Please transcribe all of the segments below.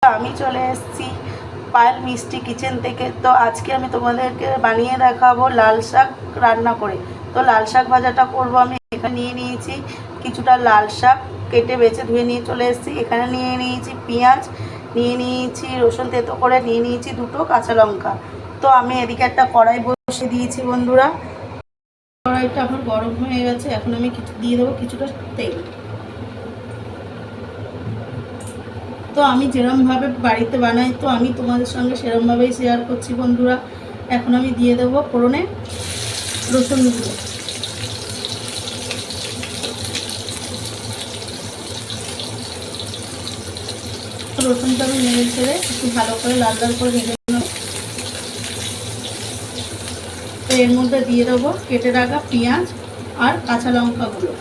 আমি চলে এসেছি পায়েল মিষ্টি কিচেন থেকে। তো আজকে আমি তোমাদেরকে বানিয়ে দেখাবো লাল শাক রান্না করে। তো লাল শাক ভাজাটা করব। আমি এখানে নিয়ে নিয়েছি কিছুটা লাল শাক, কেটে বেছে ধুয়ে নিয়ে চলে এসেছি। এখানে নিয়ে নিয়েছি পেঁয়াজ, নিয়ে নিয়েছি রসুন থেতো করে, নিয়ে নিয়েছি দুটো কাঁচা লঙ্কা। তো আমি এদিকে একটা কড়াই বসিয়ে দিয়েছি বন্ধুরা। কড়াইটা আমার গরম হয়ে গেছে, এখন আমি দিয়ে দেবো কিছুটা তেল। তো আমি যেরমভাবে বাড়িতে বানাই, তো আমি তোমাদের সঙ্গে সেরমভাবেই শেয়ার করছি বন্ধুরা। এখন আমি দিয়ে দেবো ফোড়নে রসুনগুলো। রসুনটা আমি নেড়ে ছেড়ে একটু ভালো করে লাল লাল করে ভেজে নেব। তো এর মধ্যে দিয়ে দেবো কেটে রাখা পেঁয়াজ আর কাঁচা লঙ্কাগুলো।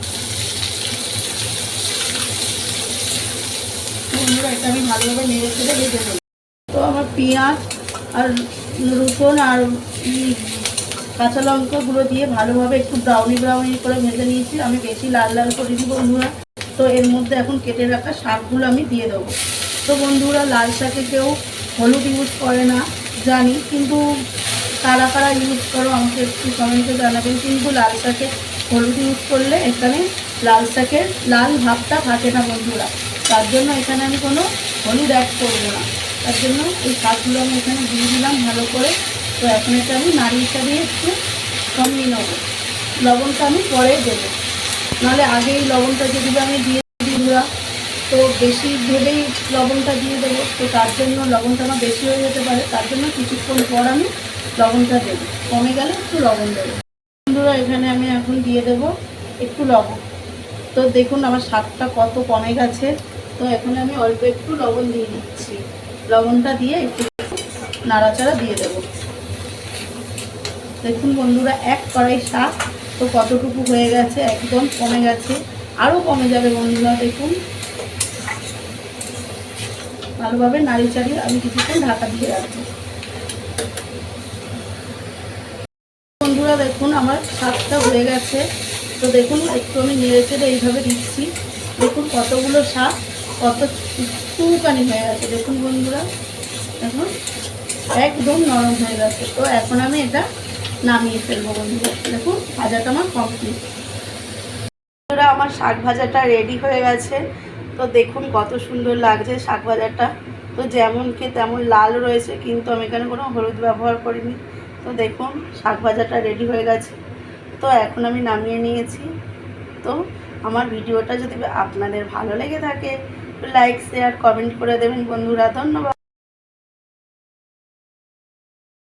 বন্ধুরা এটা আমি ভালোভাবে নেড়ে ছেড়ে ভেজে নেব। তো আমার পেঁয়াজ আর রসুন আর কাঁচা লঙ্কাগুলো দিয়ে ভালোভাবে একটু ব্রাউনি ব্রাউনি করে ভেজে নিয়েছি। আমি বেশি লাল লাল করে দিব বন্ধুরা। তো এর মধ্যে এখন কেটে রাখা শাকগুলো আমি দিয়ে দেবো। তো বন্ধুরা লাল শাকে কেউ হলুদ ইউজ করে না জানি, কিন্তু কারা কারা ইউজ করো আমাকে একটু কমেন্টে জানাবেন। কিন্তু লাল শাকে হলুদ ইউজ করলে এখানে লাল শাকের লাল ভাবটা থাকে না বন্ধুরা। তার জন্য এখানে আমি কোনো হলুদ অ্যাড করবো না। তার জন্য এই শাকগুলো আমি এখানে দিয়ে দিলাম ভালো করে। তো এখন এটা আমি নাড়িয়ে দিয়ে একটু কমিয়ে নেব। লবণটা আমি পরে দেবো, নাহলে আগেই লবণটা যদি আমি দিয়ে দিলাম তো বেশি ভেবেই লবণটা দিয়ে দেবো। তো তার জন্য লবণটা আমার বেশি হয়ে যেতে পারে, তার জন্য কিছুক্ষণ পর আমি লবণটা দেবো। কমে গেলে একটু লবণ দেবো বন্ধুরা। এখানে আমি এখন দিয়ে দেবো একটু লবণ। তো দেখুন আমার শাকটা কত কমে গেছে। তো এখন আমি অল্প একটু লবণ দিয়ে দিচ্ছি। লবণটা দিয়ে একটু নাড়াচাড়া দিয়ে দেবো। দেখুন বন্ধুরা এক কড়াই শাক তো কতটুকু হয়ে গেছে, একদম কমে গেছে, আরও কমে যাবে বন্ধুরা। দেখুন ভালোভাবে নাড়ি চাড়িয়ে আমি কিছুক্ষণ ঢাকা দিয়ে রাখবো। বন্ধুরা দেখুন আমার শাকটা হয়ে গেছে। তো দেখুন একটু আমি নেড়ে চেড়ে এইভাবে দিচ্ছি। দেখুন কতগুলো শাক কত চুকানি হয়ে গেছে। দেখুন বন্ধুরা এখন একদম নরম হয়ে গেছে। তো এখন আমি এটা নামিয়ে ফেলবো বন্ধুরা। দেখুন ভাজাটা আমার কমপ্লিট। বন্ধুরা আমার শাক ভাজাটা রেডি হয়ে গেছে। তো দেখুন কত সুন্দর লাগছে শাক ভাজাটা। তো যেমনকে তেমন লাল রয়েছে, কিন্তু আমি এখানে কোনো হলুদ ব্যবহার করিনি। তো দেখুন শাক ভাজাটা রেডি হয়ে গেছে। তো এখন আমি নামিয়ে নিয়েছি। তো আমার ভিডিওটা যদি আপনাদের ভালো লেগে থাকে লাইক শেয়ার কমেন্ট করে দেবেন বন্ধুরা। ধন্যবাদ।